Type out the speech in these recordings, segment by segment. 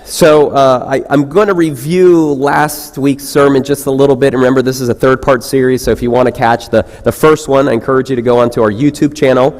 I'm going to review last week's sermon just a little bit. And remember, this is a third-part series, so if you want to catch the first one, I encourage you to go onto our YouTube channel.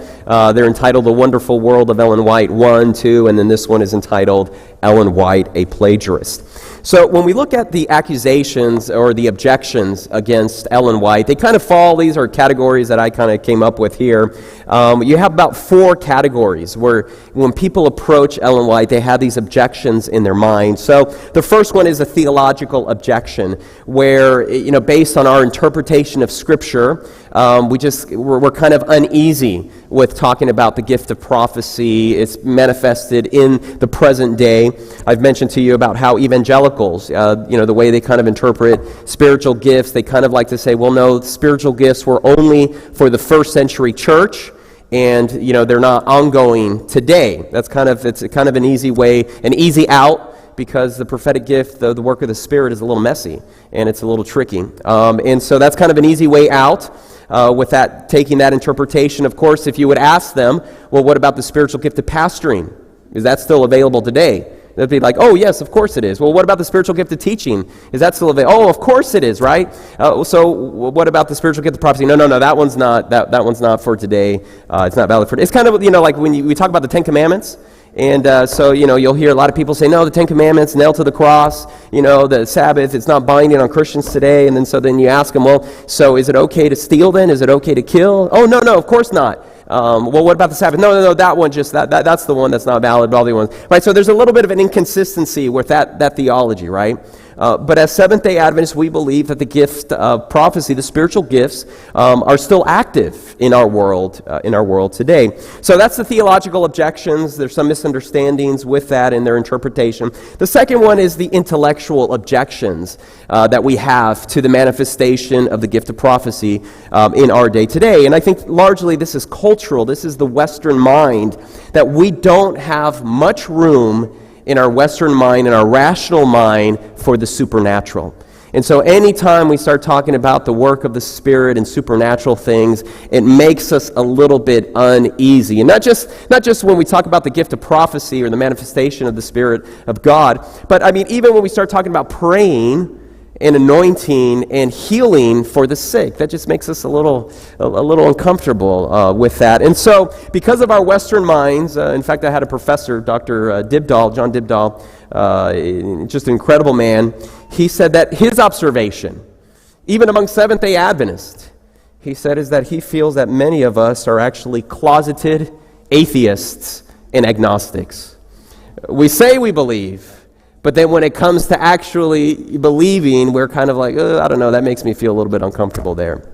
They're entitled The Wonderful World of Ellen White 1, 2, and then this one is entitled Ellen White, a Plagiarist. So when we look at the accusations or the objections against Ellen White, they kind of fall, these are categories that I kind of came up with here. You have about 4 categories where when people approach Ellen White, they have these objections in their mind. So the first one is a theological objection where, based on our interpretation of Scripture, we're kind of uneasy with talking about the gift of prophecy. It's manifested in the present day. I've mentioned to you about how evangelicals, the way they kind of interpret spiritual gifts, they kind of like to say, well, no, spiritual gifts were only for the first century church, and they're not ongoing today. It's kind of an easy way, an easy out, because the prophetic gift, the work of the Spirit, is a little messy and it's a little tricky. And so that's kind of an easy way out with that, taking that interpretation. Of course, if you would ask them, well, what about the spiritual gift of pastoring? Is that still available today? They'd be like, oh, yes, of course it is. Well, what about the spiritual gift of teaching? Is that still available? Oh, of course it is, right? So what about the spiritual gift of prophecy? No, that one's not. That one's not for today. It's not valid for today. It's kind of, like when we talk about the 10 Commandments. And so, you'll hear a lot of people say, no, the 10 Commandments, nailed to the cross, the Sabbath, it's not binding on Christians today. And then you ask them, well, so is it okay to steal then? Is it okay to kill? Oh, no, of course not. Well, what about the Sabbath? No, that one that's the one that's not valid, but all the ones. Right, so there's a little bit of an inconsistency with that theology, right? But as Seventh-day Adventists, we believe that the gift of prophecy, the spiritual gifts, are still active in our world today. So that's the theological objections. There's some misunderstandings with that in their interpretation. The second one is the intellectual objections that we have to the manifestation of the gift of prophecy in our day today. And I think largely this is cultural. This is the Western mind, that we don't have much room in our Western mind, in our rational mind, for the supernatural. And so anytime we start talking about the work of the Spirit and supernatural things, it makes us a little bit uneasy. And not just when we talk about the gift of prophecy or the manifestation of the Spirit of God, but even when we start talking about praying and anointing and healing for the sick, that just makes us a little uncomfortable with that. And so, because of our Western minds, in fact, I had a professor, Dr. John Dibdahl, just an incredible man. He said that his observation, even among Seventh-day Adventists, he said is that he feels that many of us are actually closeted atheists and agnostics. We say we believe, but then when it comes to actually believing, we're kind of like, I don't know, that makes me feel a little bit uncomfortable there.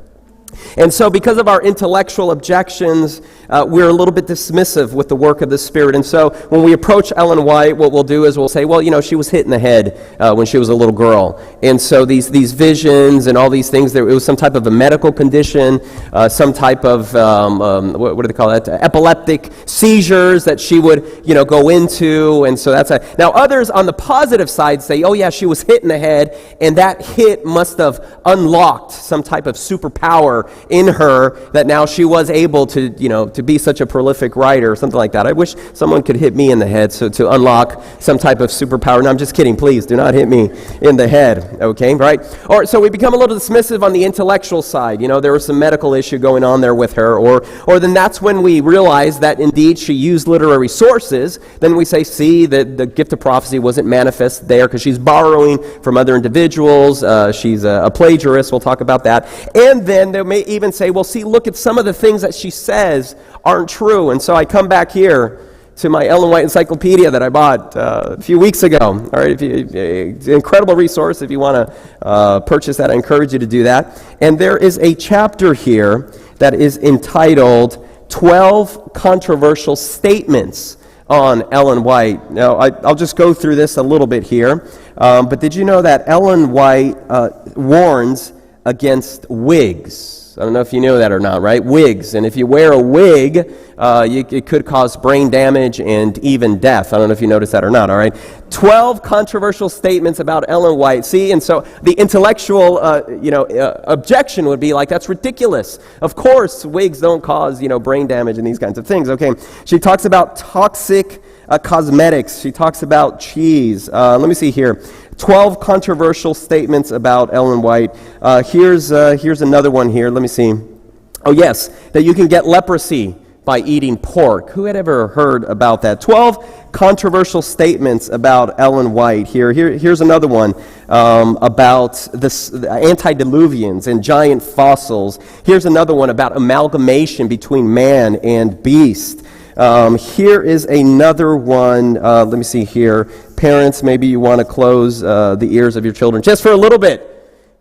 And so because of our intellectual objections, we're a little bit dismissive with the work of the Spirit. And so when we approach Ellen White, what we'll do is we'll say, well, she was hit in the head when she was a little girl. And so these visions and all these things, it was some type of a medical condition, some type of, what do they call that, epileptic seizures that she would, go into. And so now others on the positive side say, oh yeah, she was hit in the head, and that hit must have unlocked some type of superpower in her that now she was able to, to be such a prolific writer or something like that. I wish someone could hit me in the head so to unlock some type of superpower. No, I'm just kidding. Please do not hit me in the head. Okay, right? Or so we become a little dismissive on the intellectual side. There was some medical issue going on there with her, or then that's when we realize that indeed she used literary sources. Then we say, see, the gift of prophecy wasn't manifest there because she's borrowing from other individuals. She's a plagiarist. We'll talk about that. And then they may even say, well, see, look at some of the things that she says aren't true. And so I come back here to my Ellen White encyclopedia that I bought a few weeks ago. All right, it's an incredible resource. If you want to purchase that, I encourage you to do that. And there is a chapter here that is entitled 12 Controversial Statements on Ellen White. Now, I'll just go through this a little bit here. But did you know that Ellen White warns against wigs? I don't know if you know that or not, right? Wigs. And if you wear a wig, it could cause brain damage and even death. I don't know if you noticed that or not, all right? 12 controversial statements about Ellen White. See, and so the intellectual, objection would be like, that's ridiculous. Of course, wigs don't cause, brain damage and these kinds of things. Okay, she talks about toxic cosmetics. She talks about cheese. Let me see here. 12 controversial statements about Ellen White. Here's another one here. Let me see. Oh, yes, that you can get leprosy by eating pork. Who had ever heard about that? 12 controversial statements about Ellen White. Here's another one about this antediluvians and giant fossils. Here's another one about amalgamation between man and beast. Here is another one. Let me see here. Parents, maybe you want to close the ears of your children just for a little bit.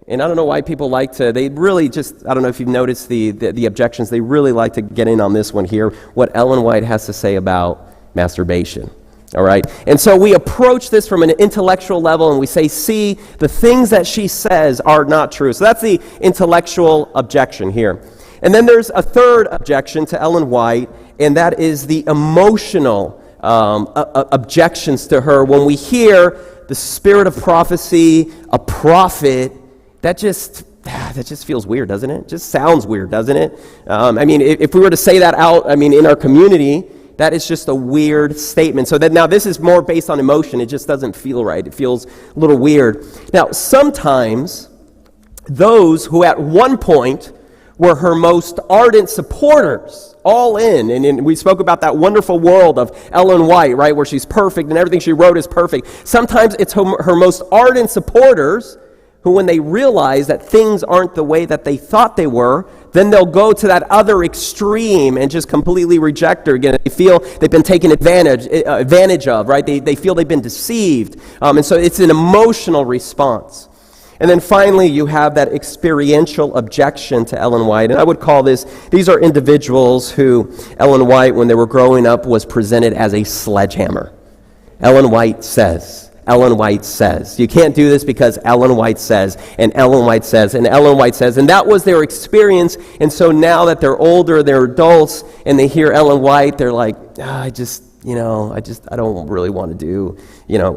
And I don't know why people like to, they really just, I don't know if you've noticed the objections, they really like to get in on this one here, what Ellen White has to say about masturbation. All right? And so we approach this from an intellectual level and we say, see, the things that she says are not true. So that's the intellectual objection here. And then there's a third objection to Ellen White, and that is the emotional objections to her. When we hear the spirit of prophecy, a prophet, that just feels weird, doesn't it? It just sounds weird, doesn't it? I mean, if we were to say that out, I mean, in our community, that is just a weird statement. So that now this is more based on emotion. It just doesn't feel right. It feels a little weird. Now, sometimes those who at one point were her most ardent supporters, all in, and we spoke about that wonderful world of Ellen White, right, where she's perfect and everything she wrote is perfect. Sometimes it's her most ardent supporters who, when they realize that things aren't the way that they thought they were, then they'll go to that other extreme and just completely reject her. Again, they feel they've been taken advantage of, right? They feel they've been deceived. And so it's an emotional response. And then finally, you have that experiential objection to Ellen White. And I would call these are individuals who Ellen White, when they were growing up, was presented as a sledgehammer. Ellen White says. Ellen White says. You can't do this because Ellen White says, and Ellen White says, and Ellen White says. And that was their experience. And so now that they're older, they're adults, and they hear Ellen White, they're like, I don't really want to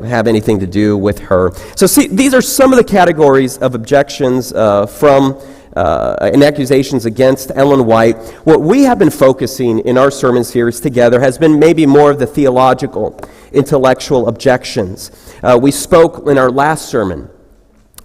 have anything to do with her. So see, these are some of the categories of objections from and accusations against Ellen White. What we have been focusing in our sermon series together has been maybe more of the theological, intellectual objections. We spoke in our last sermon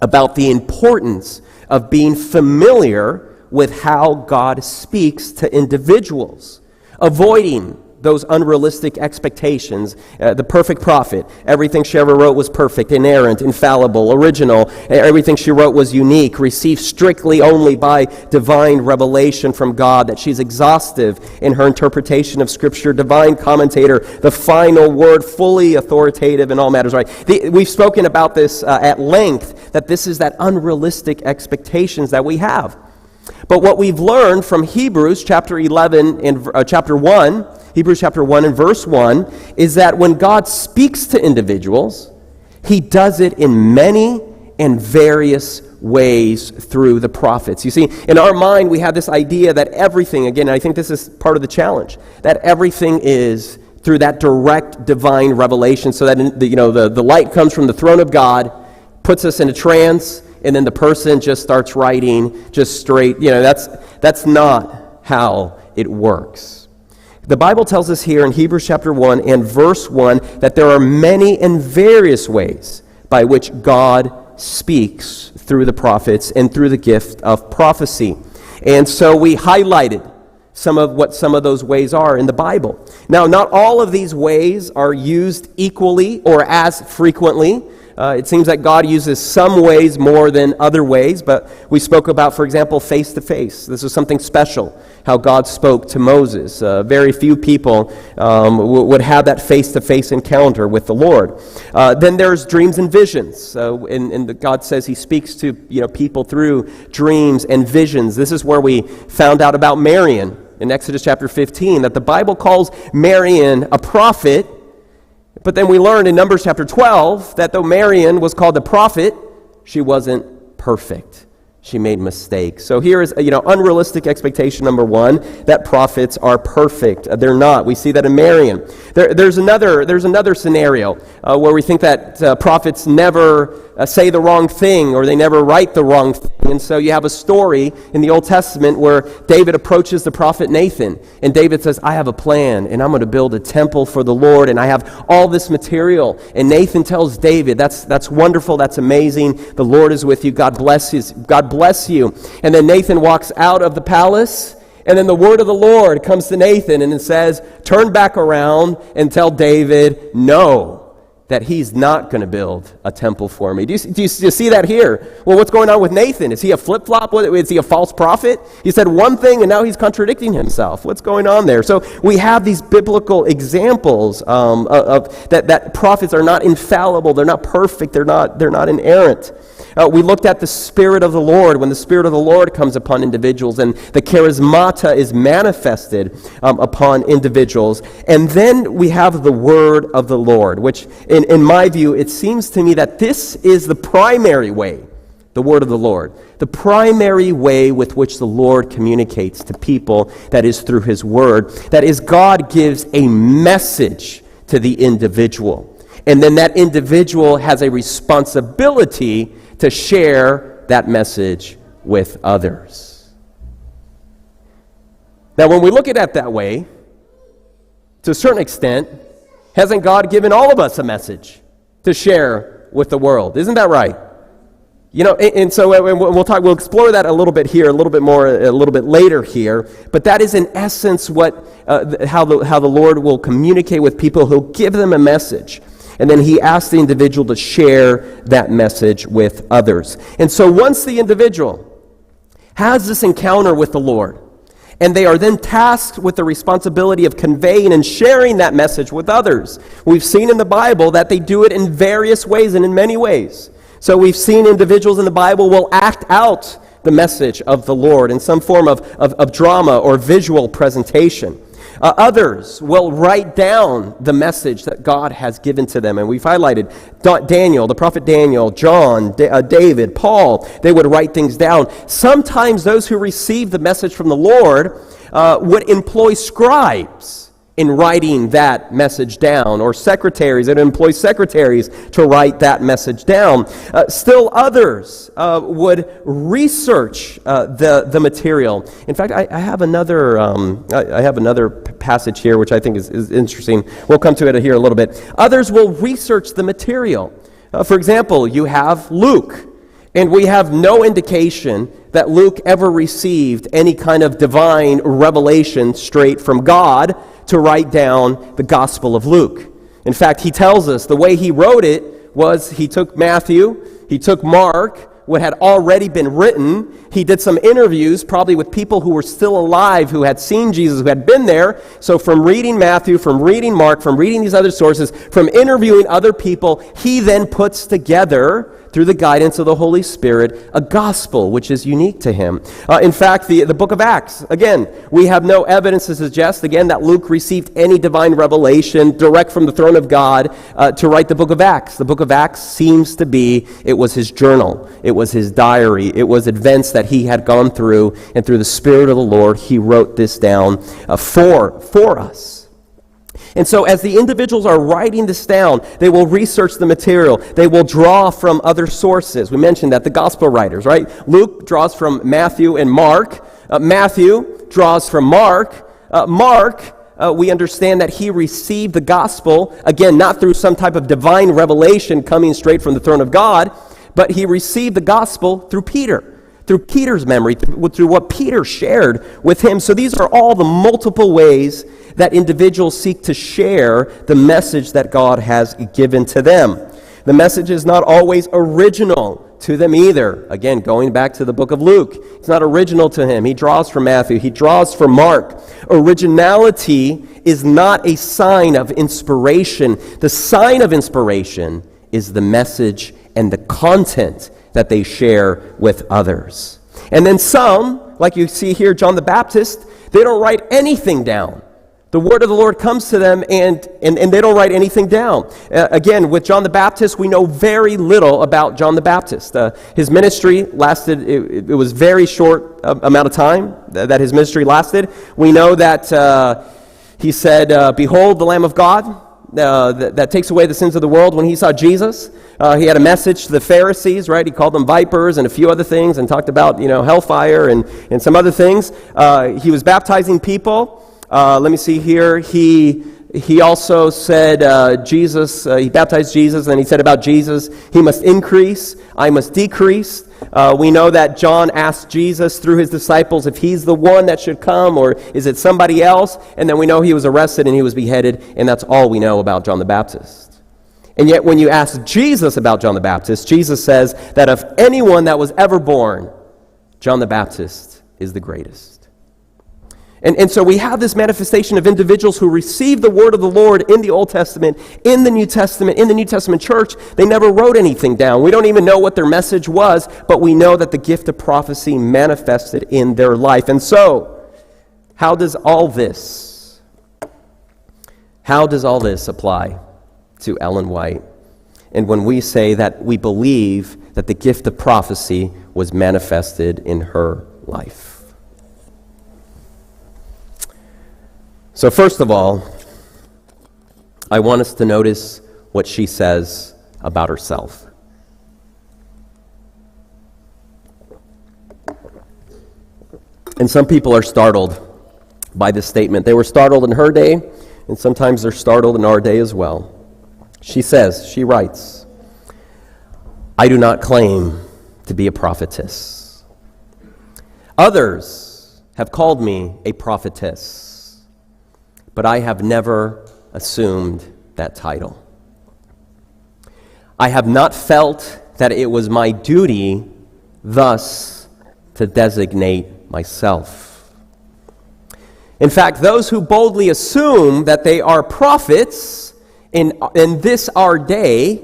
about the importance of being familiar with how God speaks to individuals, avoiding those unrealistic expectations. The perfect prophet, everything she ever wrote was perfect, inerrant, infallible, original. Everything she wrote was unique, received strictly only by divine revelation from God, that she's exhaustive in her interpretation of Scripture, divine commentator, the final word, fully authoritative in all matters. Right? We've spoken about this at length, that this is that unrealistic expectations that we have. But what we've learned from Hebrews chapter 11 and chapter 1, Hebrews chapter 1 and verse 1, is that when God speaks to individuals, He does it in many and various ways through the prophets. You see, in our mind, we have this idea that everything, again, I think this is part of the challenge, that everything is through that direct divine revelation, so that the light comes from the throne of God, puts us in a trance, and then the person just starts writing just straight. That's not how it works. The Bible tells us here in Hebrews chapter 1 and verse 1 that there are many and various ways by which God speaks through the prophets and through the gift of prophecy. And so we highlighted some of those ways are in the Bible. Now, not all of these ways are used equally or as frequently. It seems that God uses some ways more than other ways, but we spoke about, for example, face-to-face. This is something special, how God spoke to Moses. Very few people would have that face-to-face encounter with the Lord. Then there's dreams and visions, and God says He speaks to people through dreams and visions. This is where we found out about Marian in Exodus chapter 15, that the Bible calls Marian a prophet. But then we learned in Numbers chapter 12 that though Marian was called a prophet, she wasn't perfect. she made mistakes. So here is, unrealistic expectation number one, that prophets are perfect. They're not. We see that in Marion. There's another scenario where we think that prophets never say the wrong thing, or they never write the wrong thing. And so you have a story in the Old Testament where David approaches the prophet Nathan, and David says, I have a plan, and I'm going to build a temple for the Lord, and I have all this material. And Nathan tells David, that's wonderful, that's amazing, the Lord is with you, God bless you. And then Nathan walks out of the palace, and then the word of the Lord comes to Nathan, and it says, turn back around and tell David, no, that he's not going to build a temple for me. Do you see that here? Well, what's going on with Nathan? Is he a flip-flop? Is he a false prophet? He said one thing, and now he's contradicting himself. What's going on there? So we have these biblical examples of that prophets are not infallible. They're not perfect. They're not inerrant. We looked at the Spirit of the Lord, when the Spirit of the Lord comes upon individuals and the charismata is manifested upon individuals. And then we have the Word of the Lord, which in my view, it seems to me that this is the primary way, the Word of the Lord, the primary way with which the Lord communicates to people, that is through His Word. That is, God gives a message to the individual. And then that individual has a responsibility to share that message with others. Now, when we look at it that way, to a certain extent, hasn't God given all of us a message to share with the world? Isn't that right? And so we'll explore that a little bit here, a little bit more, a little bit later here. But that is in essence how the Lord will communicate with people. He'll give them a message, and then He asks the individual to share that message with others. And so once the individual has this encounter with the Lord, and they are then tasked with the responsibility of conveying and sharing that message with others. We've seen in the Bible that they do it in various ways and in many ways. So we've seen individuals in the Bible will act out the message of the Lord in some form of drama or visual presentation. Others will write down the message that God has given to them. And we've highlighted Daniel, the prophet Daniel, John, David, Paul. They would write things down. Sometimes those who received the message from the Lord would employ scribes in writing that message down, or secretaries that employ secretaries to write that message down. Still others would research the material. In fact, I have another passage here which I think is interesting. We'll come to it here a little bit. Others will research the material. For example, you have Luke, and we have no indication that Luke ever received any kind of divine revelation straight from God to write down the Gospel of Luke. In fact, he tells us the way he wrote it was he took Matthew, he took Mark, what had already been written. He did some interviews, probably with people who were still alive, who had seen Jesus, who had been there. So from reading Matthew, from reading Mark, from reading these other sources, from interviewing other people, he then puts together, through the guidance of the Holy Spirit, a gospel which is unique to him. In fact, the book of Acts, again, we have no evidence to suggest, again, that Luke received any divine revelation direct from the throne of God to write the book of Acts. The book of Acts seems to be, it was his journal, it was his diary, it was events that he had gone through, and through the Spirit of the Lord, he wrote this down for us. And so as the individuals are writing this down, they will research the material. They will draw from other sources. We mentioned that, the gospel writers, right? Luke draws from Matthew and Mark. Matthew draws from Mark. We understand that he received the gospel, again, not through some type of divine revelation coming straight from the throne of God, but he received the gospel through Peter's memory, through what Peter shared with him. So these are all the multiple ways that individuals seek to share the message that God has given to them. The message is not always original to them either. Again, going back to the book of Luke, it's not original to him. He draws from Matthew. He draws from Mark. Originality is not a sign of inspiration. The sign of inspiration is the message and the content that they share with others. And then some, like you see here, John the Baptist, they don't write anything down. The word of the Lord comes to them, and they don't write anything down. Again, with John the Baptist, we know very little about John the Baptist. His ministry lasted, it was very short amount of time that his ministry lasted. We know that he said, "Behold the Lamb of God that takes away the sins of the world." When he saw Jesus, he had a message to the Pharisees, right? He called them vipers and a few other things, and talked about, hellfire and some other things. He was baptizing people. Let me see here. He also said he baptized Jesus, and he said about Jesus, "He must increase, I must decrease." We know that John asked Jesus through his disciples if he's the one that should come, or is it somebody else? And then we know he was arrested and he was beheaded, and that's all we know about John the Baptist. And yet when you ask Jesus about John the Baptist, Jesus says that of anyone that was ever born, John the Baptist is the greatest. And so we have this manifestation of individuals who receive the word of the Lord in the Old Testament, in the New Testament church. They never wrote anything down. We don't even know what their message was, but we know that the gift of prophecy manifested in their life. And so, how does all this apply to Ellen White? And when we say that we believe that the gift of prophecy was manifested in her life. So first of all, I want us to notice what she says about herself. And some people are startled by this statement. They were startled in her day, and sometimes they're startled in our day as well. She writes, "I do not claim to be a prophetess. Others have called me a prophetess, but I have never assumed that title. I have not felt that it was my duty thus to designate myself. In fact, those who boldly assume that they are prophets in this our day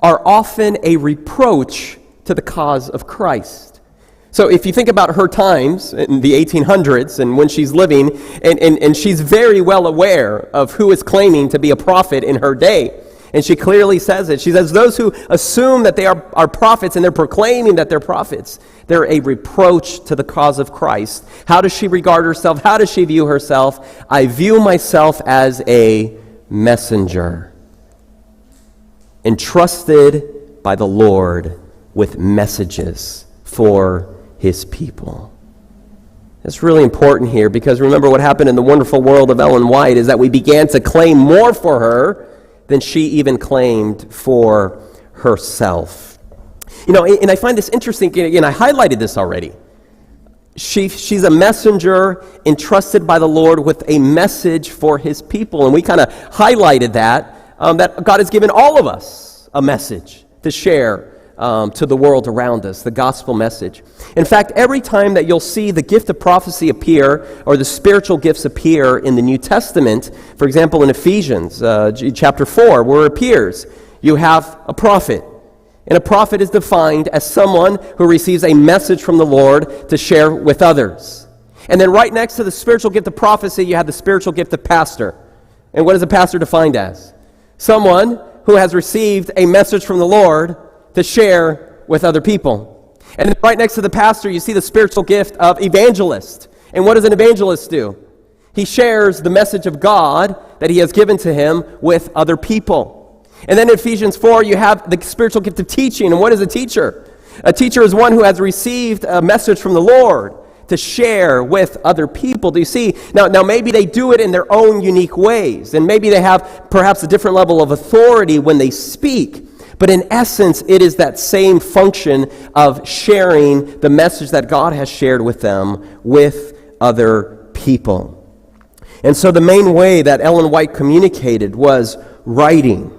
are often a reproach to the cause of Christ." So if you think about her times in the 1800s and when she's living, and she's very well aware of who is claiming to be a prophet in her day. And she clearly says it. She says, those who assume that they are prophets and they're proclaiming that they're prophets, they're a reproach to the cause of Christ. How does she regard herself? How does she view herself? "I view myself as a messenger, entrusted by the Lord with messages for his people." It's really important here, because remember what happened in the wonderful world of Ellen White is that we began to claim more for her than she even claimed for herself. And I find this interesting, and I highlighted this already. She's a messenger entrusted by the Lord with a message for his people. And we kind of highlighted that God has given all of us a message to share to the world around us, the gospel message. In fact, every time that you'll see the gift of prophecy appear, or the spiritual gifts appear in the New Testament, for example, in Ephesians chapter 4, where it appears, you have a prophet. And a prophet is defined as someone who receives a message from the Lord to share with others. And then right next to the spiritual gift of prophecy, you have the spiritual gift of pastor. And what is a pastor defined as? Someone who has received a message from the Lord to share with other people. And then right next to the pastor, you see the spiritual gift of evangelist. And what does an evangelist do? He shares the message of God that he has given to him with other people. And then in Ephesians 4, you have the spiritual gift of teaching. And what is a teacher? A teacher is one who has received a message from the Lord to share with other people. Do you see? Now maybe they do it in their own unique ways. And maybe they have perhaps a different level of authority when they speak. But in essence, it is that same function of sharing the message that God has shared with them with other people. And so the main way that Ellen White communicated was writing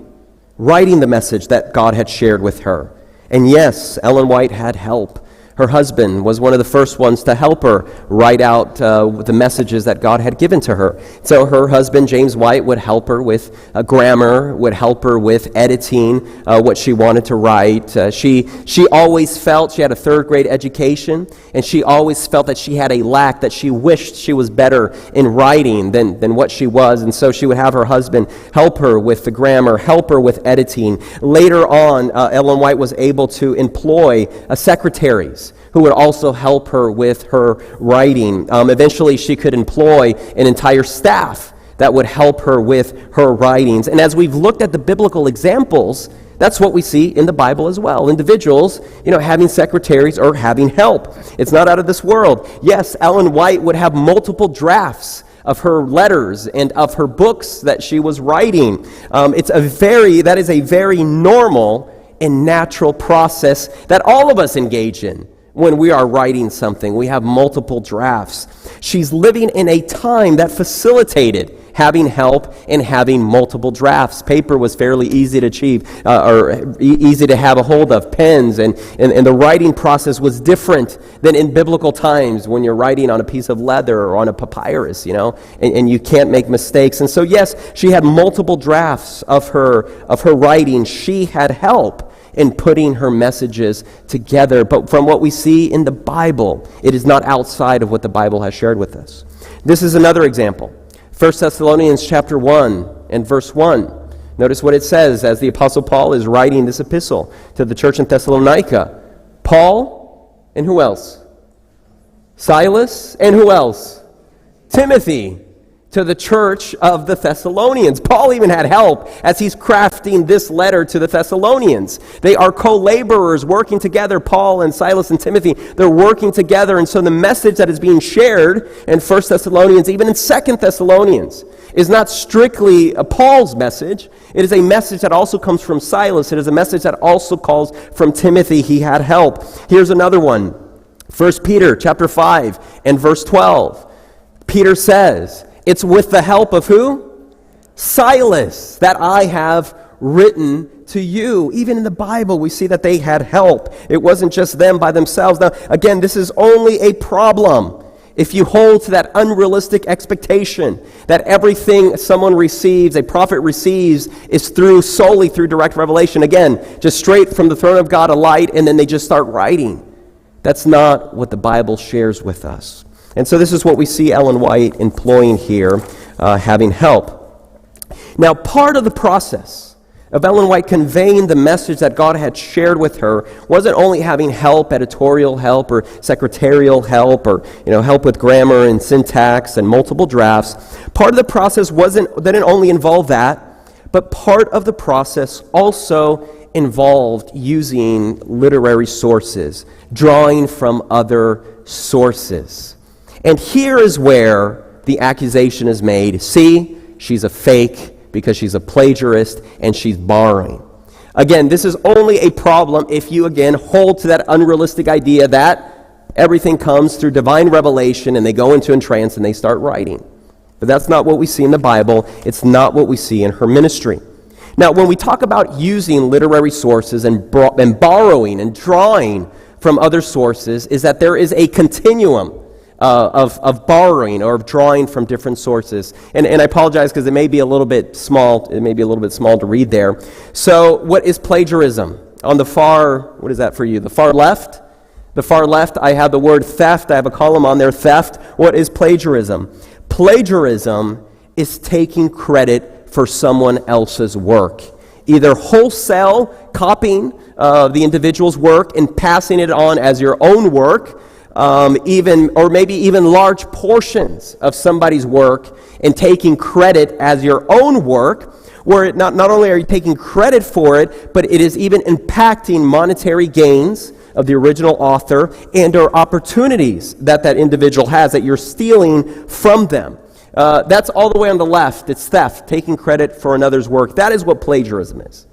the message that God had shared with her. And yes, Ellen White had help. Her husband was one of the first ones to help her write out the messages that God had given to her. So her husband, James White, would help her with grammar, would help her with editing what she wanted to write. She always felt she had a third-grade education, and she always felt that she had a lack, that she wished she was better in writing than what she was. And so she would have her husband help her with the grammar, help her with editing. Later on, Ellen White was able to employ secretaries who would also help her with her writing. Eventually, she could employ an entire staff that would help her with her writings. And as we've looked at the biblical examples, that's what we see in the Bible as well. Individuals, having secretaries or having help. It's not out of this world. Yes, Ellen White would have multiple drafts of her letters and of her books that she was writing. That is a very normal and natural process that all of us engage in when we are writing something. We have multiple drafts. She's living in a time that facilitated having help and having multiple drafts. Paper was fairly easy to achieve, easy to have a hold of. Pens and the writing process was different than in biblical times when you're writing on a piece of leather or on a papyrus, and you can't make mistakes. And so yes, she had multiple drafts of her writing. She had help in putting her messages together. But from what we see in the Bible, it is not outside of what the Bible has shared with us. This is another example. 1 Thessalonians chapter 1 and verse 1. Notice what it says as the Apostle Paul is writing this epistle to the church in Thessalonica. Paul, and who else? Silas, and who else? Timothy, to the church of the Thessalonians. Paul even had help as he's crafting this letter to the Thessalonians. They are co-laborers working together. Paul and Silas and Timothy, they're working together. And so the message that is being shared in 1 Thessalonians, even in 2 Thessalonians, is not strictly Paul's message. It is a message that also comes from Silas. It is a message that also calls from Timothy. He had help. Here's another one. 1 Peter chapter 5 and verse 12. Peter says, it's with the help of who? Silas, that I have written to you. Even in the Bible, we see that they had help. It wasn't just them by themselves. Now, again, this is only a problem if you hold to that unrealistic expectation that everything someone receives, a prophet receives, is solely through direct revelation. Again, just straight from the throne of God, a light, and then they just start writing. That's not what the Bible shares with us. And so this is what we see Ellen White employing here, having help. Now, part of the process of Ellen White conveying the message that God had shared with her wasn't only having help, editorial help or secretarial help or help with grammar and syntax and multiple drafts. Part of the process didn't only involve that, but part of the process also involved using literary sources, drawing from other sources. And here is where the accusation is made. See, she's a fake because she's a plagiarist and she's borrowing. Again, this is only a problem if you, again, hold to that unrealistic idea that everything comes through divine revelation and they go into a trance and they start writing. But that's not what we see in the Bible. It's not what we see in her ministry. Now, when we talk about using literary sources and borrowing and drawing from other sources, is that there is a continuum of borrowing or of drawing from different sources. And I apologize because it may be a little bit small. It may be a little bit small to read there. So what is plagiarism? On the far, what is that for you? The far left? The far left, I have the word theft. I have a column on there, theft. What is plagiarism? Plagiarism is taking credit for someone else's work. Either wholesale copying the individual's work and passing it on as your own work, or maybe even large portions of somebody's work and taking credit as your own work, where it not only are you taking credit for it, but it is even impacting monetary gains of the original author and or opportunities that individual has that you're stealing from them. That's all the way on the left. It's theft, taking credit for another's work. That is what plagiarism is.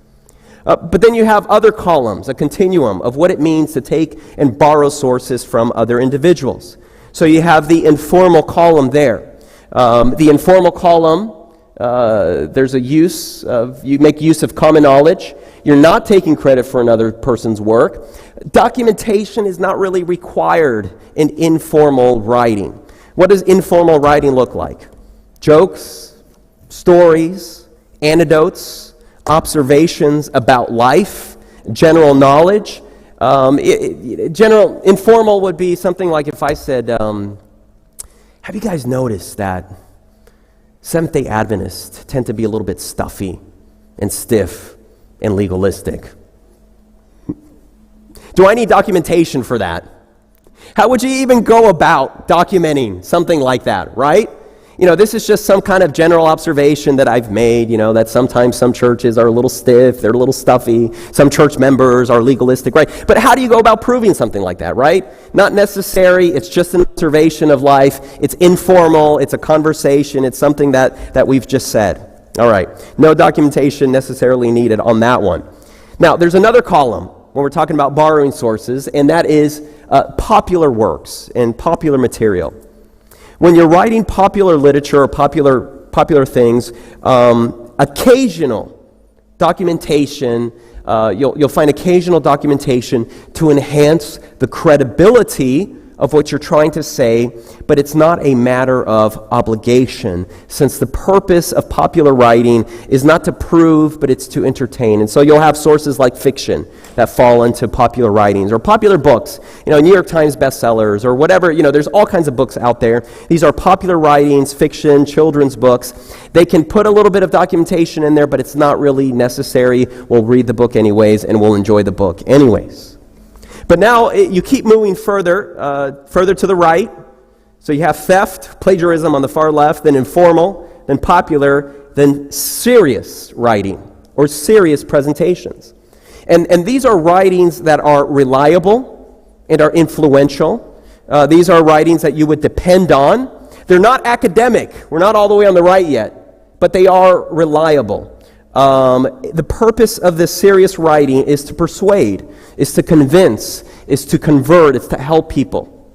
But then you have other columns, a continuum of what it means to take and borrow sources from other individuals. So you have the informal column there. The informal column, there's you make use of common knowledge. You're not taking credit for another person's work. Documentation is not really required in informal writing. What does informal writing look like? Jokes, stories, anecdotes, observations about life, general knowledge. Informal would be something like if I said, have you guys noticed that Seventh-day Adventists tend to be a little bit stuffy and stiff and legalistic? Do I need documentation for that? How would you even go about documenting something like that, right? This is just some kind of general observation that I've made, that sometimes some churches are a little stiff, they're a little stuffy, some church members are legalistic, right? But how do you go about proving something like that, right? Not necessary, it's just an observation of life, it's informal, it's a conversation, it's something that we've just said. All right, no documentation necessarily needed on that one. Now, there's another column when we're talking about borrowing sources, and that is popular works and popular material. When you're writing popular literature or popular things, occasional documentation, you'll find occasional documentation to enhance the credibility of what you're trying to say, but it's not a matter of obligation, since the purpose of popular writing is not to prove, but it's to entertain. And so you'll have sources like fiction that fall into popular writings, or popular books, New York Times bestsellers, or whatever, there's all kinds of books out there. These are popular writings, fiction, children's books. They can put a little bit of documentation in there, but it's not really necessary. We'll read the book anyways, and we'll enjoy the book anyways. But now you keep moving further to the right. So you have theft, plagiarism on the far left, then informal, then popular, then serious writing or serious presentations. And these are writings that are reliable and are influential. These are writings that you would depend on. They're not academic. We're not all the way on the right yet, but they are reliable. The purpose of this serious writing is to persuade, is to convince, is to convert, it's to help people.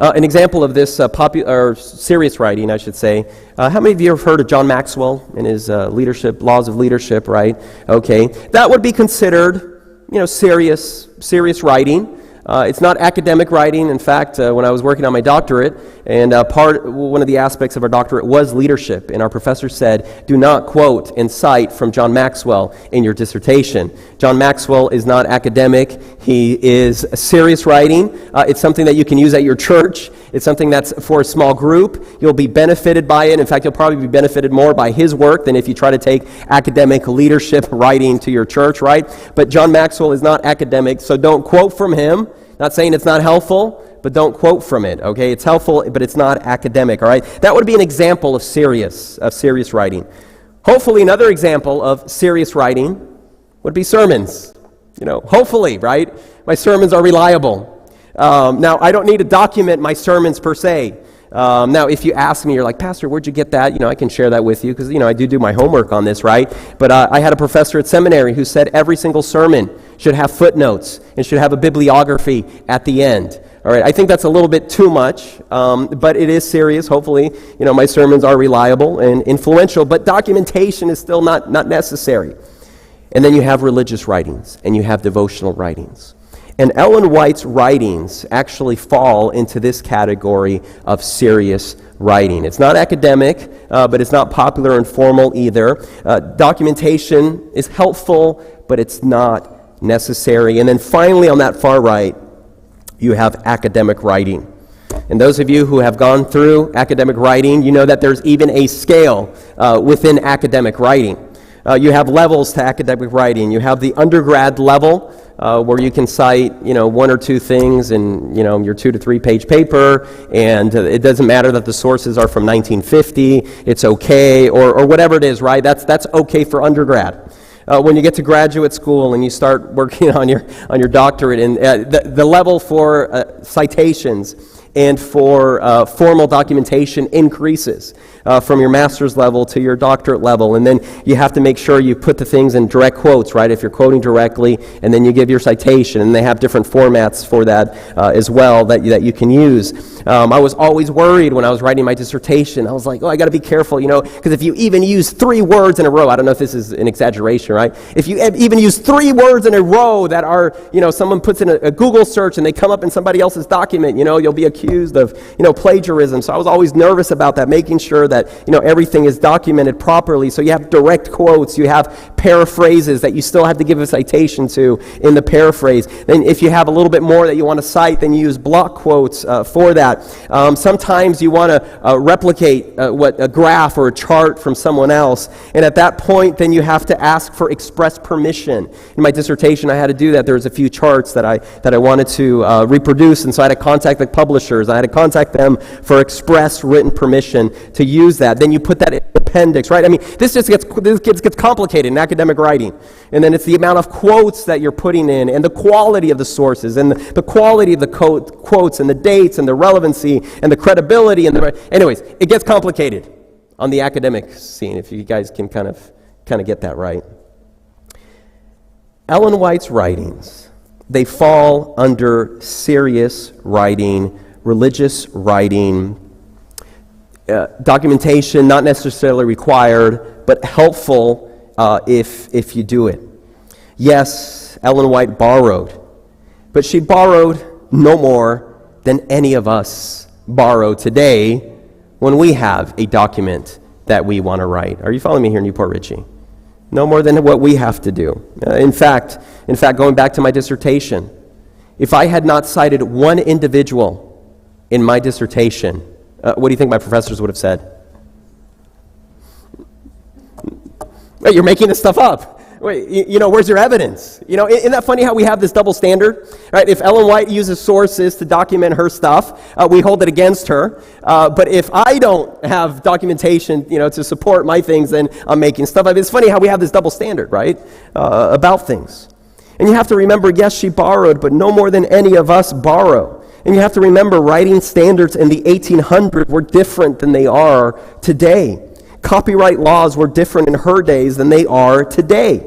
An example of this serious writing, I should say. How many of you have heard of John Maxwell and his laws of leadership, right? Okay, that would be considered, serious writing. It's not academic writing. In fact, when I was working on my doctorate, and one of the aspects of our doctorate was leadership, and our professor said, do not quote and cite from John Maxwell in your dissertation. John Maxwell is not academic. He is serious writing. It's something that you can use at your church. It's something that's for a small group. You'll be benefited by it. In fact, you'll probably be benefited more by his work than if you try to take academic leadership writing to your church, right? But John Maxwell is not academic, so don't quote from him. Not saying it's not helpful, but don't quote from it, okay? It's helpful, but it's not academic, all right? That would be an example of serious writing. Hopefully, another example of serious writing would be sermons. Hopefully, right? My sermons are reliable. Now, I don't need to document my sermons per se. Now, if you ask me, you're like, Pastor, where'd you get that? I can share that with you because, I do my homework on this, right? But I had a professor at seminary who said every single sermon should have footnotes and should have a bibliography at the end. All right, I think that's a little bit too much, but it is serious. Hopefully, my sermons are reliable and influential, but documentation is still not necessary. And then you have religious writings and you have devotional writings. And Ellen White's writings actually fall into this category of serious writing. It's not academic, but it's not popular and formal either. Documentation is helpful, but it's not necessary. And then finally, on that far right, you have academic writing. And those of you who have gone through academic writing, you know that there's even a scale within academic writing. You have levels to academic writing. You have the undergrad level, where you can cite, one or two things in, your 2 to 3 page paper, and it doesn't matter that the sources are from 1950. It's okay, or whatever it is, right? That's okay for undergrad. When you get to graduate school and you start working on your doctorate, and the level for citations and for formal documentation increases. from your master's level to your doctorate level. And then you have to make sure you put the things in direct quotes, right? If you're quoting directly, and then you give your citation, and they have different formats for that as well that you can use. I was always worried when I was writing my dissertation. I was like, I got to be careful, because if you even use 3 words in a row, I don't know if this is an exaggeration, right? If you even use 3 words in a row that are, someone puts in a Google search and they come up in somebody else's document, you'll be accused of, plagiarism. So I was always nervous about that, making sure that, everything is documented properly. So you have direct quotes, you have paraphrases that you still have to give a citation to in the paraphrase. Then if you have a little bit more that you want to cite, then you use block quotes for that. Sometimes you want to replicate a graph or a chart from someone else. And at that point, then you have to ask for express permission. In my dissertation, I had to do that. There was a few charts that I wanted to reproduce, and so I had to contact the publishers. I had to contact them for express written permission to use that. Then you put that in the appendix, right? I mean, this gets complicated in academic writing. And then it's the amount of quotes that you're putting in, and the quality of the sources, and the quality of the quotes, and the dates, and the relevancy, and the credibility, anyways, it gets complicated on the academic scene, if you guys can kind of get that right. Ellen White's writings, they fall under serious writing, religious writing, documentation not necessarily required, but helpful if you do it. Yes, Ellen White borrowed, but she borrowed no more than any of us borrow today when we have a document that we want to write. Are you following me here, Newport Richie? No more than what we have to do. In fact, going back to my dissertation, if I had not cited one individual in my dissertation, what do you think my professors would have said? Wait, you're making this stuff up. Wait, where's your evidence? Isn't that funny how we have this double standard? Right? If Ellen White uses sources to document her stuff, we hold it against her. But if I don't have documentation, to support my things, then I'm making stuff up. It's funny how we have this double standard, right? About things. And you have to remember, yes, she borrowed, but no more than any of us borrow. And you have to remember, writing standards in the 1800s were different than they are today. Copyright laws were different in her days than they are today.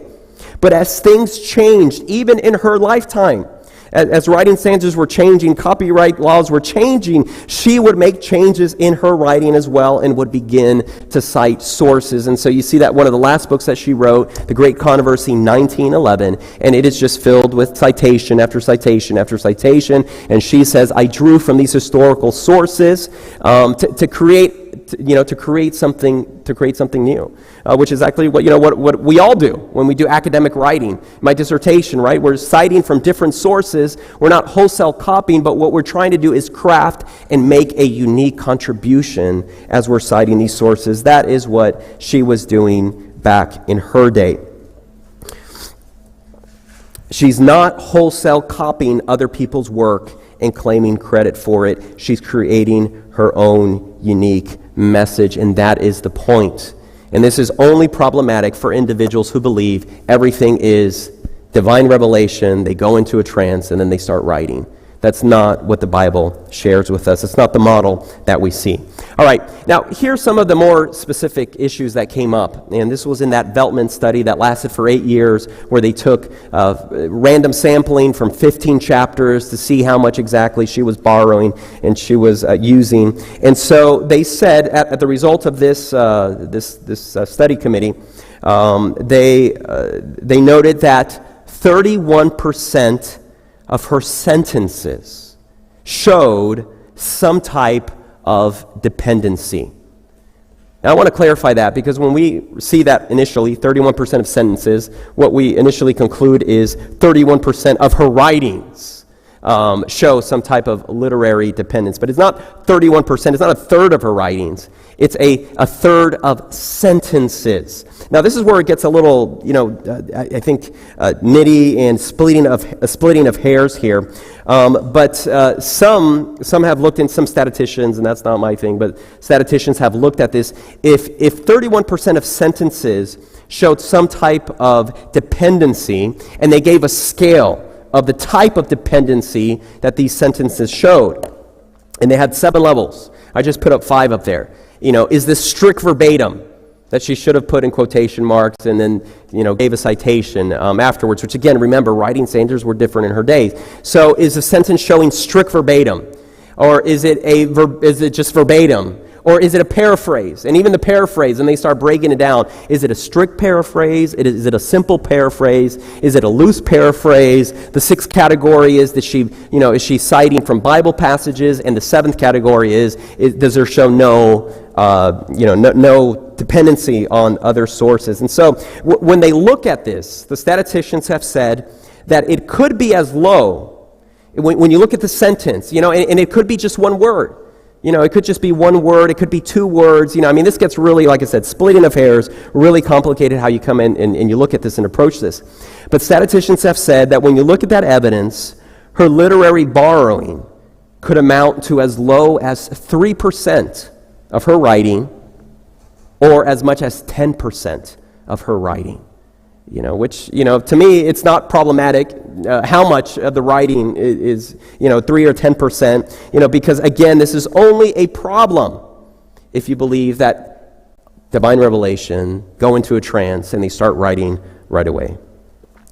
But as things changed, even in her lifetime, as writing standards were changing, copyright laws were changing, she would make changes in her writing as well and would begin to cite sources. And so you see that one of the last books that she wrote, The Great Controversy, 1911, and it is just filled with citation after citation after citation. And she says, I drew from these historical sources to create something new, which is actually what we all do when we do academic writing. My dissertation, right? We're citing from different sources. We're not wholesale copying, but what we're trying to do is craft and make a unique contribution as we're citing these sources. That is what she was doing back in her day. She's not wholesale copying other people's work and claiming credit for it. She's creating her own unique message, and that is the point. And this is only problematic for individuals who believe everything is divine revelation. They go into a trance and then they start writing. That's not what the Bible shares with us. It's not the model that we see. All right, now here's some of the more specific issues that came up. And this was in that Veltman study that lasted for 8 years, where they took random sampling from 15 chapters to see how much exactly she was borrowing and she was using. And so they said, at the result of this study committee, they noted that 31% of her sentences showed some type of dependency. Now, I want to clarify that, because when we see that initially, 31% of sentences, what we initially conclude is 31% of her writings show some type of literary dependence. But it's not 31%, it's not a third of her writings. It's a third of sentences. Now, this is where it gets a little, I think, nitty and splitting of hairs here. But some have looked in, some statisticians, and that's not my thing, but statisticians have looked at this. If 31% of sentences showed some type of dependency, and they gave a scale of the type of dependency that these sentences showed, and they had 7 levels. I just put up 5 up there. Is this strict verbatim that she should have put in quotation marks and then, gave a citation afterwards, which again, remember, writing standards were different in her days. So is the sentence showing strict verbatim? Or is it just verbatim? Or is it a paraphrase? And even the paraphrase, and they start breaking it down. Is it a strict paraphrase? Is it a simple paraphrase? Is it a loose paraphrase? The 6th category is that is she citing from Bible passages? And the 7th category is does there show no dependency on other sources? And so when they look at this, the statisticians have said that it could be as low. When you look at the sentence, and it could be just one word. It could just be one word. It could be 2 words. This gets really, like I said, splitting of hairs, really complicated how you come in and you look at this and approach this. But statisticians have said that when you look at that evidence, her literary borrowing could amount to as low as 3% of her writing or as much as 10% of her writing. Which, to me, it's not problematic how much of the writing is 3 or 10%, because, again, this is only a problem if you believe that divine revelation, go into a trance, and they start writing right away.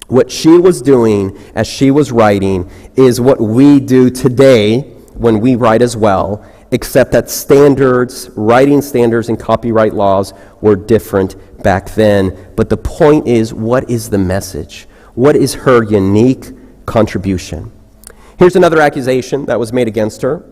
What she was doing as she was writing is what we do today when we write as well, except that writing standards and copyright laws were different back then. But the point is, what is the message? What is her unique contribution? Here's another accusation that was made against her,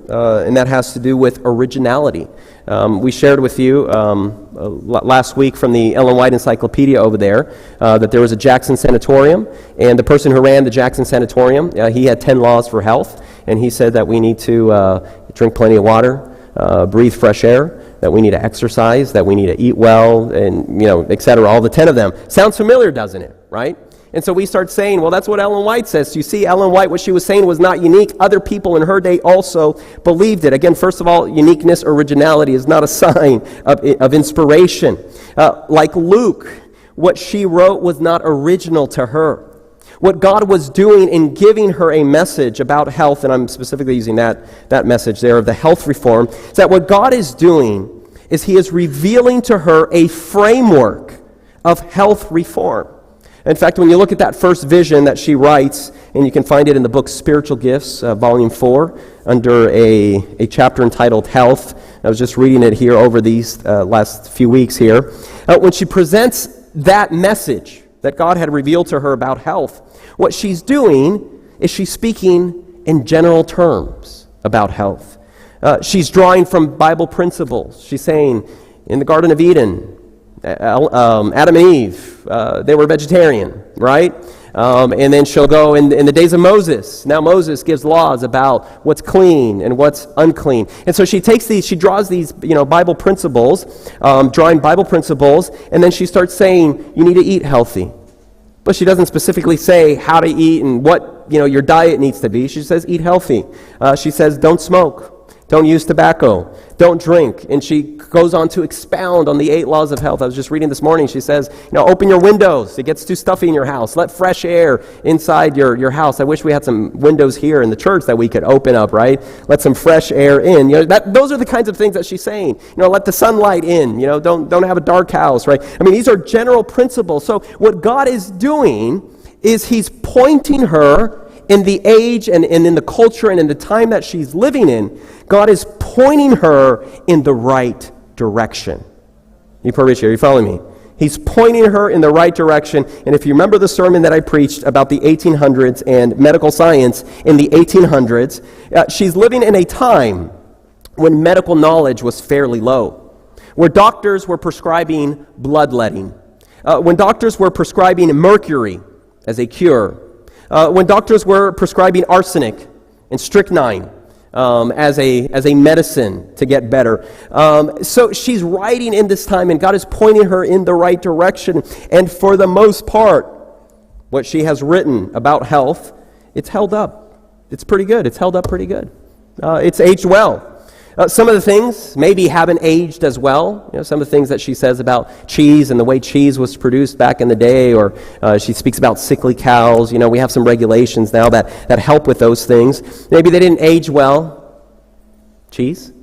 and that has to do with originality. We shared with you last week from the Ellen White Encyclopedia over there that there was a Jackson Sanatorium, and the person who ran the Jackson Sanatorium, he had 10 laws for health, and he said that we need to drink plenty of water, breathe fresh air, that we need to exercise, that we need to eat well, and, et cetera, all the 10 of them. Sounds familiar, doesn't it, right? And so we start saying, well, that's what Ellen White says. You see, Ellen White, what she was saying was not unique. Other people in her day also believed it. Again, first of all, uniqueness, originality is not a sign of inspiration. Like Luke, what she wrote was not original to her. What God was doing in giving her a message about health, and I'm specifically using that message there of the health reform, is that what God is doing is He is revealing to her a framework of health reform. In fact, when you look at that first vision that she writes, and you can find it in the book Spiritual Gifts, Volume 4, under a chapter entitled Health. I was just reading it here over these last few weeks here. When she presents that message that God had revealed to her about health, what she's doing is she's speaking in general terms about health. She's drawing from Bible principles. She's saying, in the Garden of Eden, Adam and Eve, they were vegetarian, right? And then she'll go in the days of Moses. Now Moses gives laws about what's clean and what's unclean. And so she draws these, Bible principles, drawing Bible principles, and then she starts saying, you need to eat healthy. But she doesn't specifically say how to eat and what, your diet needs to be. She says, eat healthy. She says, don't smoke. Don't use tobacco. Don't drink. And she goes on to expound on the 8 laws of health. I was just reading this morning. She says, open your windows. It gets too stuffy in your house. Let fresh air inside your house. I wish we had some windows here in the church that we could open up, right? Let some fresh air in. Those are the kinds of things that she's saying. Let the sunlight in. Don't have a dark house, right? These are general principles. So what God is doing is He's pointing her in the age and in the culture and in the time that she's living in. God is pointing her in the right direction. You follow me? He's pointing her in the right direction. And if you remember the sermon that I preached about the 1800s and medical science in the 1800s, she's living in a time when medical knowledge was fairly low, where doctors were prescribing bloodletting, when doctors were prescribing mercury as a cure, when doctors were prescribing arsenic and strychnine as a medicine to get better. So she's writing in this time, and God is pointing her in the right direction. And for the most part, what she has written about health, it's held up. It's pretty good. It's held up pretty good. It's aged well. Some of the things maybe haven't aged as well. Some of the things that she says about cheese and the way cheese was produced back in the day, or she speaks about sickly cows. We have some regulations now that help with those things. Maybe they didn't age well. Cheese?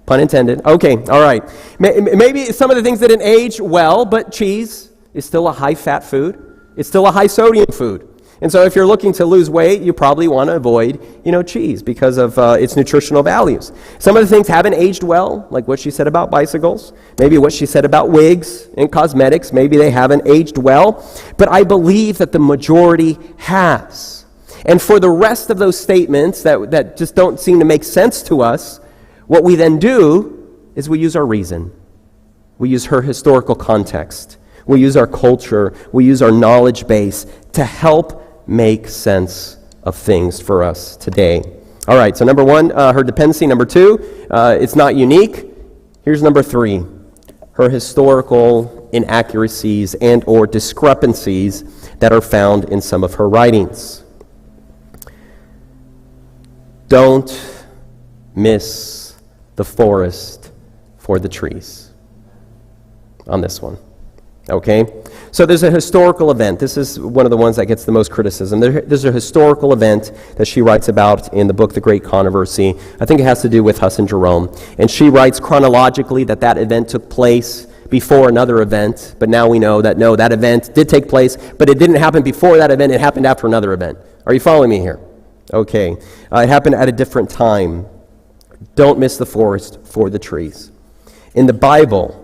Pun intended. Okay, all right. Maybe some of the things didn't age well, but cheese is still a high-fat food. It's still a high-sodium food. And so if you're looking to lose weight, you probably want to avoid, cheese because of its nutritional values. Some of the things haven't aged well, like what she said about bicycles, maybe what she said about wigs and cosmetics. Maybe they haven't aged well, but I believe that the majority has. And for the rest of those statements that just don't seem to make sense to us, what we then do is we use our reason. We use her historical context. We use our culture. We use our knowledge base to help make sense of things for us today. All right, so number one, her dependency. Number two, it's not unique. Here's number three, her historical inaccuracies and or discrepancies that are found in some of her writings. Don't miss the forest for the trees on this one. Okay? So there's a historical event. This is one of the ones that gets the most criticism. There's a historical event that she writes about in the book, The Great Controversy. I think it has to do with Huss and Jerome. And she writes chronologically that event took place before another event, but now we know that no, that event did take place, but it didn't happen before that event, it happened after another event. Are you following me here? Okay. It happened at a different time. Don't miss the forest for the trees. In the Bible,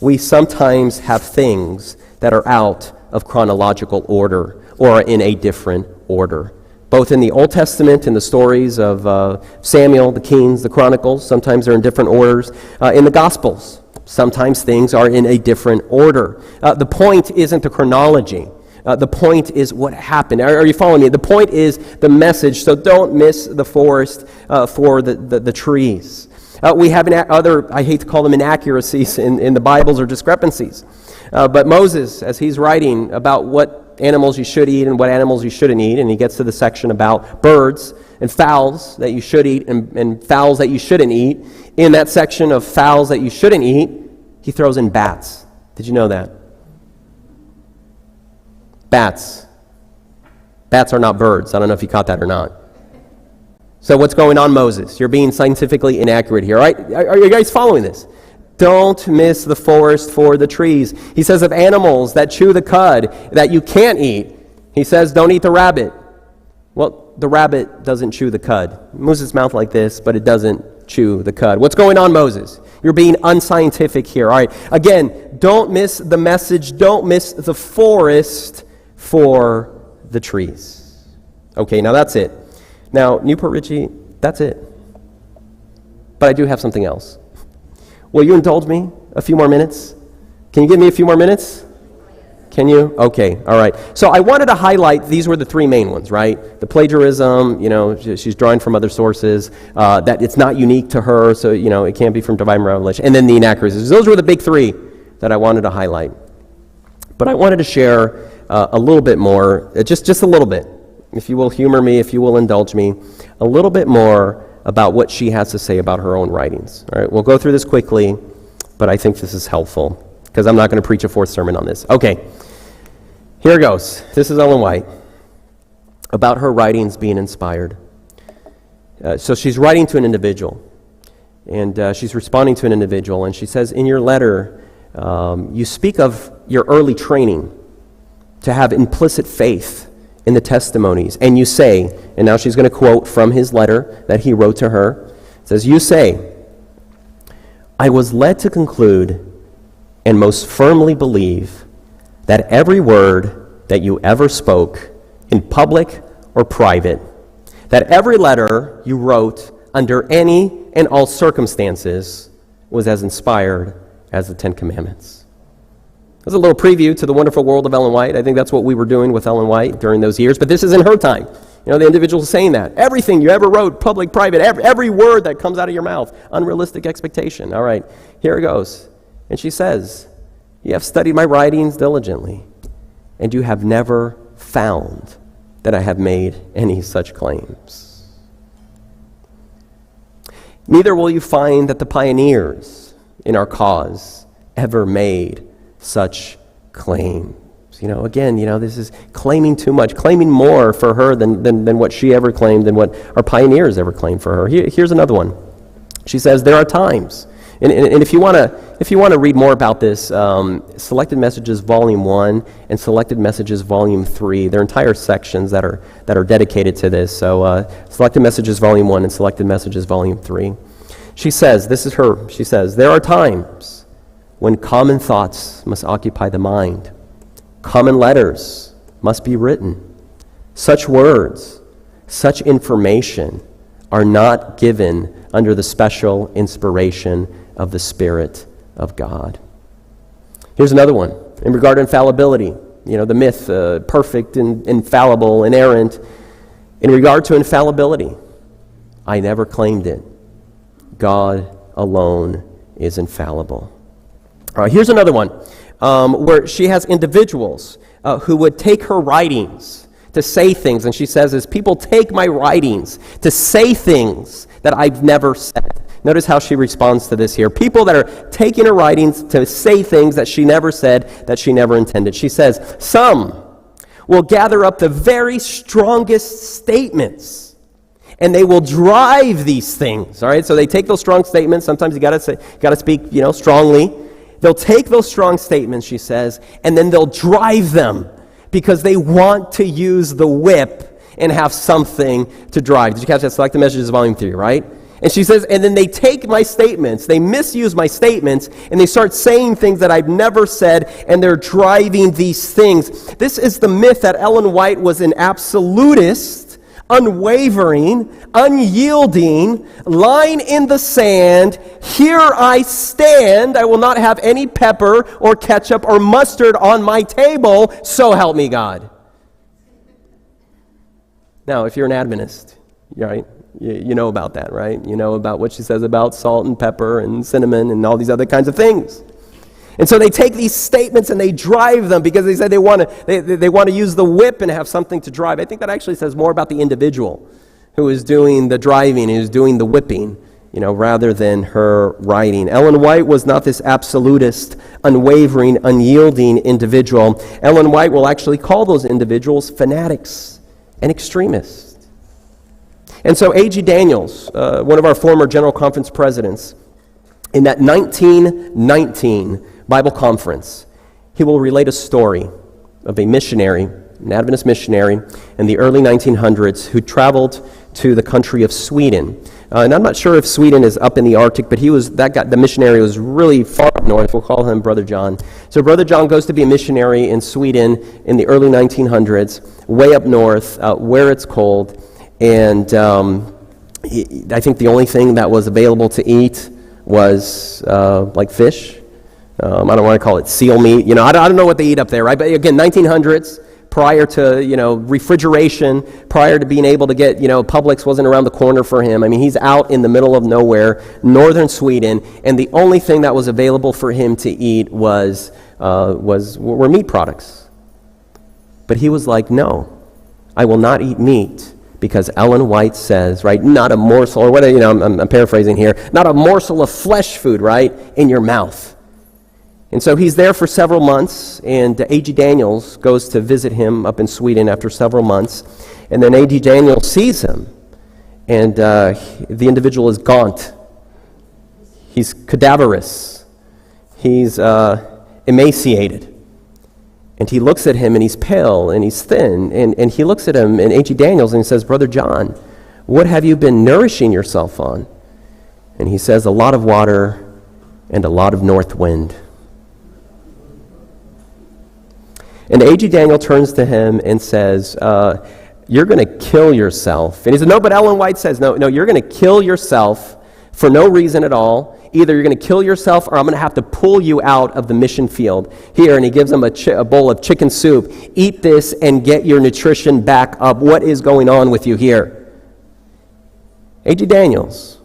we sometimes have things that are out of chronological order or are in a different order. Both in the Old Testament, in the stories of Samuel, the Kings, the Chronicles, sometimes they're in different orders. In the Gospels, sometimes things are in a different order. The point isn't the chronology. The point is what happened. Are you following me? The point is the message, so don't miss the forest for the trees. We have other, I hate to call them inaccuracies in the Bibles or discrepancies. But Moses, as he's writing about what animals you should eat and what animals you shouldn't eat, and he gets to the section about birds and fowls that you should eat and fowls that you shouldn't eat, in that section of fowls that you shouldn't eat, he throws in bats. Did you know that? Bats. Bats are not birds. I don't know if you caught that or not. So what's going on, Moses? You're being scientifically inaccurate here, right? Are you guys following this? Don't miss the forest for the trees. He says of animals that chew the cud that you can't eat, he says don't eat the rabbit. Well, the rabbit doesn't chew the cud. It moves its mouth like this, but it doesn't chew the cud. What's going on, Moses? You're being unscientific here. All right. Again, don't miss the message. Don't miss the forest for the trees. Okay, now that's it. Now, Newport Richie, that's it. But I do have something else. Will you indulge me a few more minutes? Can you give me a few more minutes? Can you? Okay, all right. So I wanted to highlight, these were the three main ones, right? The plagiarism, she's drawing from other sources, that it's not unique to her, so, it can't be from divine revelation, and then the inaccuracies. Those were the big three that I wanted to highlight. But I wanted to share a little bit more, just a little bit, if you will humor me, if you will indulge me, a little bit more about what she has to say about her own writings. All right, we'll go through this quickly, but I think this is helpful because I'm not going to preach a fourth sermon on this. Okay, here it goes. This is Ellen White about her writings being inspired. So she's writing to an individual, and she's responding to an individual, and she says, in your letter, you speak of your early training to have implicit faith in the testimonies, and you say, and now she's going to quote from his letter that he wrote to her, it says, you say, I was led to conclude and most firmly believe that every word that you ever spoke in public or private, that every letter you wrote under any and all circumstances was as inspired as the Ten Commandments. There's a little preview to the wonderful world of Ellen White. I think that's what we were doing with Ellen White during those years, but this is in her time. The individual is saying that. Everything you ever wrote, public, private, every word that comes out of your mouth, unrealistic expectation. All right, here it goes. And she says, you have studied my writings diligently, and you have never found that I have made any such claims. Neither will you find that the pioneers in our cause ever made such claims. Again, this is claiming too much, claiming more for her than what she ever claimed, than what our pioneers ever claimed for her. Here's another one. She says, there are times, and if you want to read more about this, Selected Messages Volume 1 and Selected Messages Volume 3, they're entire sections that are dedicated to this. So Selected Messages Volume 1 and Selected Messages Volume 3. She says, she says, there are times when common thoughts must occupy the mind. Common letters must be written. Such words, such information are not given under the special inspiration of the Spirit of God. Here's another one in regard to infallibility. The myth, perfect, infallible, inerrant. In regard to infallibility, I never claimed it. God alone is infallible. All right, here's another one where she has individuals who would take her writings to say things, and she says, as people take my writings to say things that I've never said. Notice how she responds to this here. People that are taking her writings to say things that she never said, that she never intended. She says, some will gather up the very strongest statements, and they will drive these things. All right, so they take those strong statements. Sometimes you got to speak, strongly. They'll take those strong statements, she says, and then they'll drive them because they want to use the whip and have something to drive. Did you catch that? Selected Messages Volume 3, right? And she says, and then they take my statements, they misuse my statements, and they start saying things that I've never said, and they're driving these things. This is the myth that Ellen White was an absolutist, unwavering, unyielding, line in the sand, here I stand, I will not have any pepper or ketchup or mustard on my table, so help me God. Now, if you're an Adventist, right, you know about that, right? You know about what she says about salt and pepper and cinnamon and all these other kinds of things. And so they take these statements and they drive them because they say they want to use the whip and have something to drive. I think that actually says more about the individual who is doing the driving, who's doing the whipping, rather than her writing. Ellen White was not this absolutist, unwavering, unyielding individual. Ellen White will actually call those individuals fanatics and extremists. And so A.G. Daniels, one of our former General Conference presidents, in that 1919 Bible conference, he will relate a story of a missionary, an Adventist missionary in the early 1900s who traveled to the country of Sweden. And I'm not sure if Sweden is up in the Arctic, but the missionary was really far up north. We'll call him Brother John. So Brother John goes to be a missionary in Sweden in the early 1900s, way up north, where it's cold. And I think the only thing that was available to eat was like fish. I don't want to call it seal meat. I don't know what they eat up there, right? But again, 1900s, prior to, refrigeration, prior to being able to get, Publix wasn't around the corner for him. I mean, he's out in the middle of nowhere, northern Sweden, and the only thing that was available for him to eat were meat products. But he was like, no, I will not eat meat. Because Ellen White says, right, not a morsel, or whatever, I'm paraphrasing here, not a morsel of flesh food, right, in your mouth. And so he's there for several months, and A.G. Daniels goes to visit him up in Sweden after several months. And then A.G. Daniels sees him, and the individual is gaunt. He's cadaverous. He's emaciated. And he looks at him, and he's pale, and he's thin. And he looks at him, and A.G. Daniels, and he says, Brother John, what have you been nourishing yourself on? And he says, a lot of water and a lot of north wind. And A.G. Daniel turns to him and says, you're going to kill yourself. And he said, no, but Ellen White says, no, you're going to kill yourself for no reason at all. Either you're going to kill yourself or I'm going to have to pull you out of the mission field. Here, and he gives him a bowl of chicken soup. Eat this and get your nutrition back up. What is going on with you here? A.G. Daniels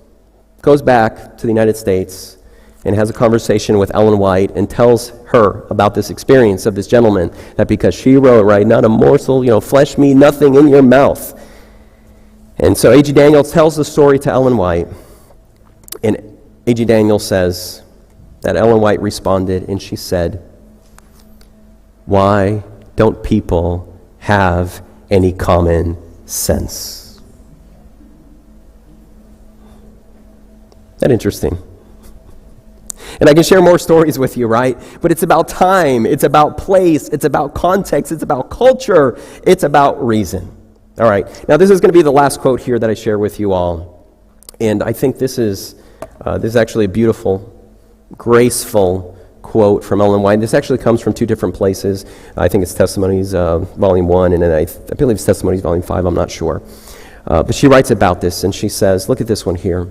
goes back to the United States and has a conversation with Ellen White and tells her about this experience of this gentleman, that because she wrote, right, not a morsel, flesh meat, nothing in your mouth. And so A.G. Daniels tells the story to Ellen White, and A.G. Daniels says that Ellen White responded, and she said, why don't people have any common sense? That interesting. And I can share more stories with you, right? But it's about time, it's about place, it's about context, it's about culture, it's about reason. All right, now this is going to be the last quote here that I share with you all. And I think this is actually a beautiful, graceful quote from Ellen White. This actually comes from two different places. I think it's Testimonies, Volume 1, and then I believe it's Testimonies, Volume 5, I'm not sure. But she writes about this, and she says, look at this one here.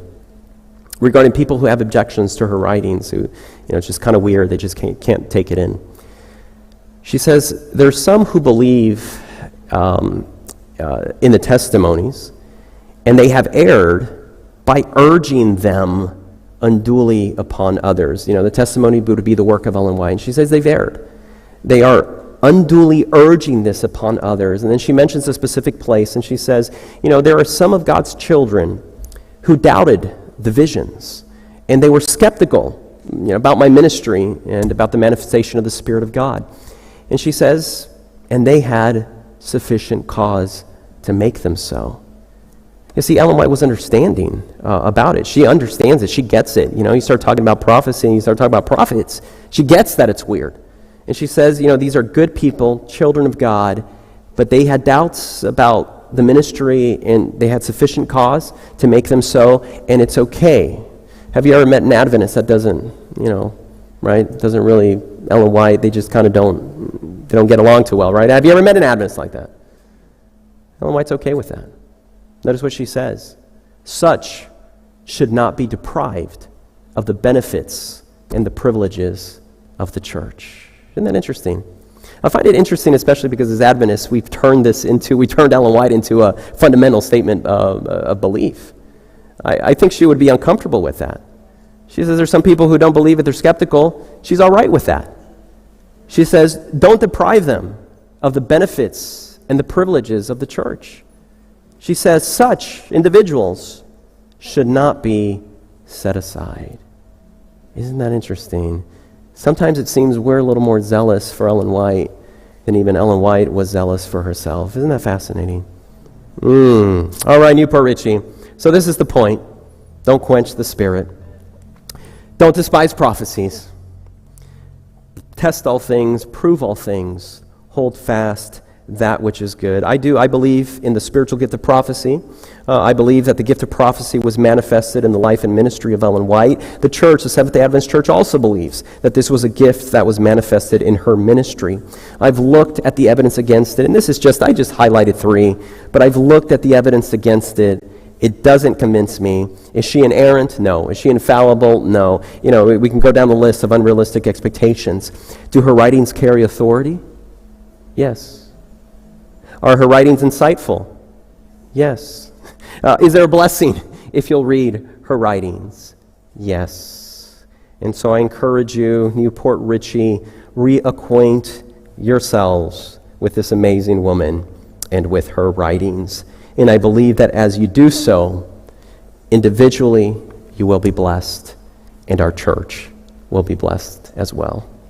Regarding people who have objections to her writings, who, it's just kind of weird, they just can't take it in. She says, there's some who believe in the testimonies, and they have erred by urging them unduly upon others. The testimony would be the work of Ellen White, and she says they've erred. They are unduly urging this upon others. And then she mentions a specific place, and she says, there are some of God's children who doubted the visions, and they were skeptical about my ministry and about the manifestation of the Spirit of God. And she says, and they had sufficient cause to make them so. You see, Ellen White was understanding about it. She understands it. She gets it. You start talking about prophecy, you start talking about prophets. She gets that it's weird. And she says, these are good people, children of God, but they had doubts about the ministry, and they had sufficient cause to make them so, and it's okay. Have you ever met an Adventist that doesn't, right? Doesn't really, Ellen White, they just kind of don't get along too well, right? Have you ever met an Adventist like that? Ellen White's okay with that. Notice what she says. Such should not be deprived of the benefits and the privileges of the church. Isn't that interesting? I find it interesting, especially because as Adventists, we turned Ellen White into a fundamental statement of belief. I think she would be uncomfortable with that. She says there's some people who don't believe it, they're skeptical. She's all right with that. She says, don't deprive them of the benefits and the privileges of the church. She says such individuals should not be set aside. Isn't that interesting? Sometimes it seems we're a little more zealous for Ellen White than even Ellen White was zealous for herself. Isn't that fascinating? All right, Newport Richie. So this is the point. Don't quench the Spirit. Don't despise prophecies. Test all things, prove all things, hold fast that which is good. I believe in the spiritual gift of prophecy. I believe that the gift of prophecy was manifested in the life and ministry of Ellen White. The church, the Seventh-day Adventist Church, also believes that this was a gift that was manifested in her ministry. I've looked at the evidence against it, and I just highlighted 3, but I've looked at the evidence against it. It doesn't convince me. Is she inerrant? No. Is she infallible? No. We can go down the list of unrealistic expectations. Do her writings carry authority? Yes. Are her writings insightful? Yes. Is there a blessing if you'll read her writings? Yes. And so I encourage you, Newport Richie, reacquaint yourselves with this amazing woman and with her writings. And I believe that as you do so, individually you will be blessed, and our church will be blessed as well.